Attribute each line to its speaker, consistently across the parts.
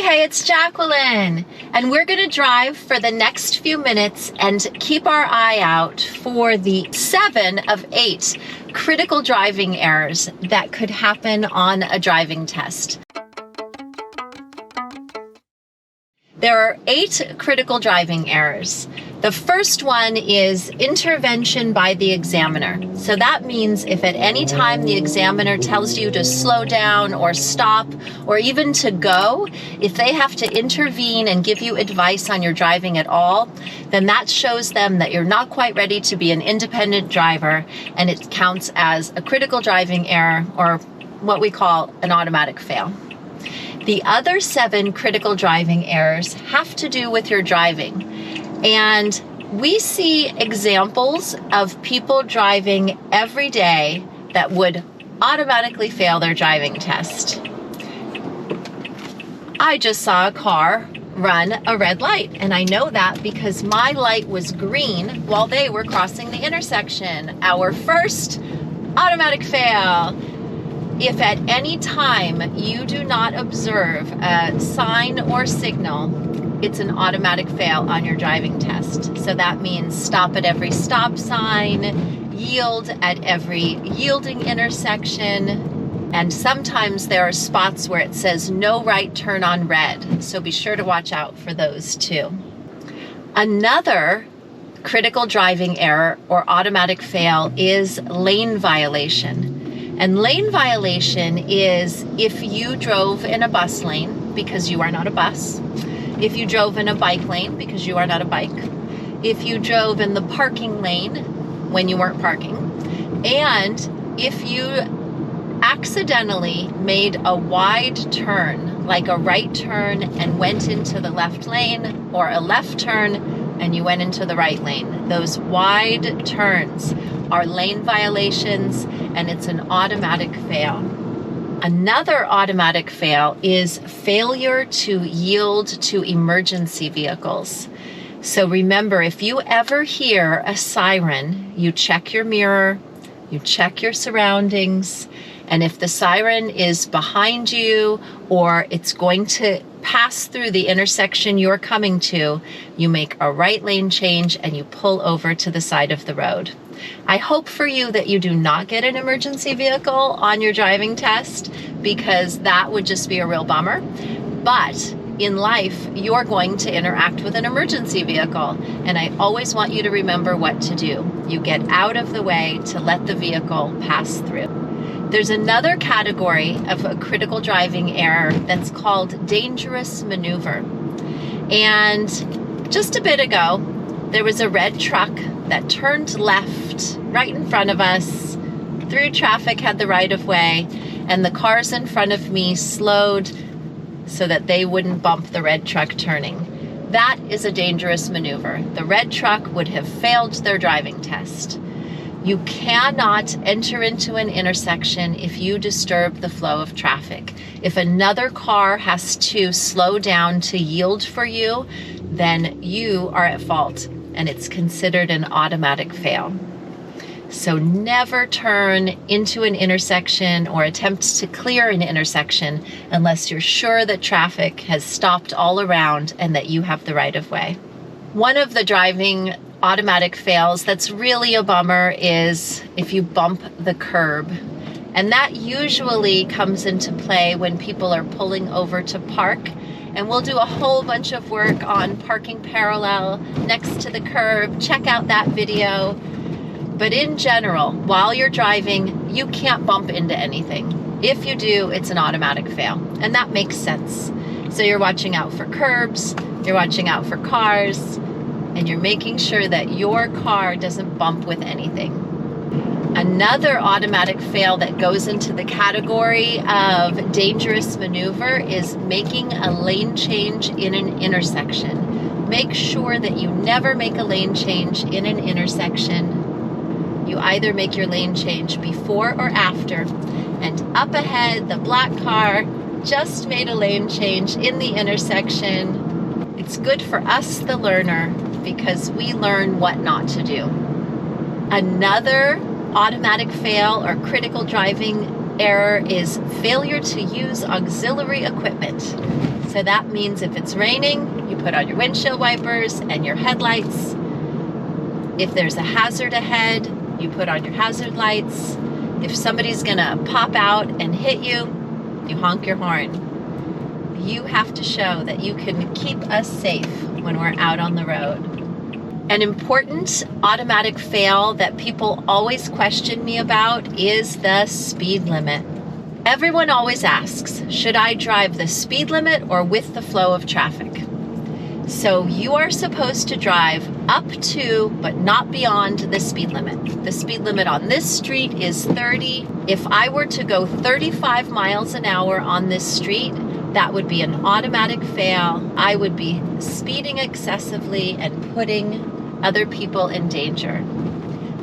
Speaker 1: Hey, it's Jacqueline, and we're going to drive for the next few minutes and keep our eye out for the 7 of 8 critical driving errors that could happen on a driving test. There are 8 critical driving errors. The first one is intervention by the examiner. So that means if at any time the examiner tells you to slow down or stop or even to go, if they have to intervene and give you advice on your driving at all, then that shows them that you're not quite ready to be an independent driver, and it counts as a critical driving error, or what we call an automatic fail. The other 7 critical driving errors have to do with your driving. And we see examples of people driving every day that would automatically fail their driving test. I just saw a car run a red light, and I know that because my light was green while they were crossing the intersection. Our first automatic fail. If at any time you do not observe a sign or signal, it's an automatic fail on your driving test. So that means stop at every stop sign, yield at every yielding intersection, and sometimes there are spots where it says no right turn on red. So be sure to watch out for those too. Another critical driving error or automatic fail is lane violation. And lane violation is if you drove in a bus lane because you are not a bus, if you drove in a bike lane because you are not a bike, if you drove in the parking lane when you weren't parking, and if you accidentally made a wide turn, like a right turn and went into the left lane, or a left turn and you went into the right lane. Those wide turns are lane violations, and it's an automatic fail. Another automatic fail is failure to yield to emergency vehicles. So remember, if you ever hear a siren, you check your mirror, you check your surroundings, and if the siren is behind you or it's going to pass through the intersection you're coming to, you make a right lane change and you pull over to the side of the road. I hope for you that you do not get an emergency vehicle on your driving test, because that would just be a real bummer. But in life, you're going to interact with an emergency vehicle, and I always want you to remember what to do. You get out of the way to let the vehicle pass through. There's another category of a critical driving error that's called dangerous maneuver. And just a bit ago, there was a red truck that turned left right in front of us, through traffic, had the right of way, and the cars in front of me slowed so that they wouldn't bump the red truck turning. That is a dangerous maneuver. The red truck would have failed their driving test. You cannot enter into an intersection if you disturb the flow of traffic. If another car has to slow down to yield for you, then you are at fault, and it's considered an automatic fail. So never turn into an intersection or attempt to clear an intersection unless you're sure that traffic has stopped all around and that you have the right of way. One of the driving automatic fails that's really a bummer is if you bump the curb. And that usually comes into play when people are pulling over to park. And we'll do a whole bunch of work on parking parallel next to the curb. Check out that video. But in general, while you're driving, you can't bump into anything. If you do, it's an automatic fail. And that makes sense. So you're watching out for curbs, you're watching out for cars, and you're making sure that your car doesn't bump with anything. Another automatic fail that goes into the category of dangerous maneuver is making a lane change in an intersection. Make sure that you never make a lane change in an intersection. You either make your lane change before or after. And up ahead, the black car just made a lane change in the intersection. It's good for us, the learner, because we learn what not to do. Another automatic fail or critical driving error is failure to use auxiliary equipment. So that means if it's raining, you put on your windshield wipers and your headlights. If there's a hazard ahead, you put on your hazard lights. If somebody's gonna pop out and hit you, you honk your horn. You have to show that you can keep us safe when we're out on the road. An important automatic fail that people always question me about is the speed limit. Everyone always asks, should I drive the speed limit or with the flow of traffic? So you are supposed to drive up to, but not beyond, the speed limit. The speed limit on this street is 30. If I were to go 35 miles an hour on this street, that would be an automatic fail. I would be speeding excessively and putting other people in danger.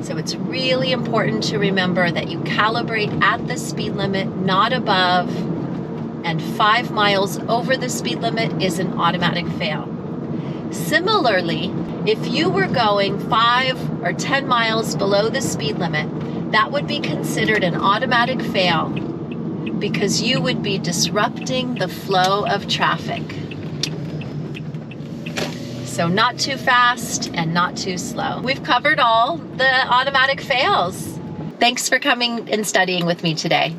Speaker 1: So it's really important to remember that you calibrate at the speed limit, not above, and 5 miles over the speed limit is an automatic fail. Similarly, if you were going 5 or 10 miles below the speed limit, that would be considered an automatic fail because you would be disrupting the flow of traffic. So not too fast and not too slow. We've covered all the automatic fails. Thanks for coming and studying with me today.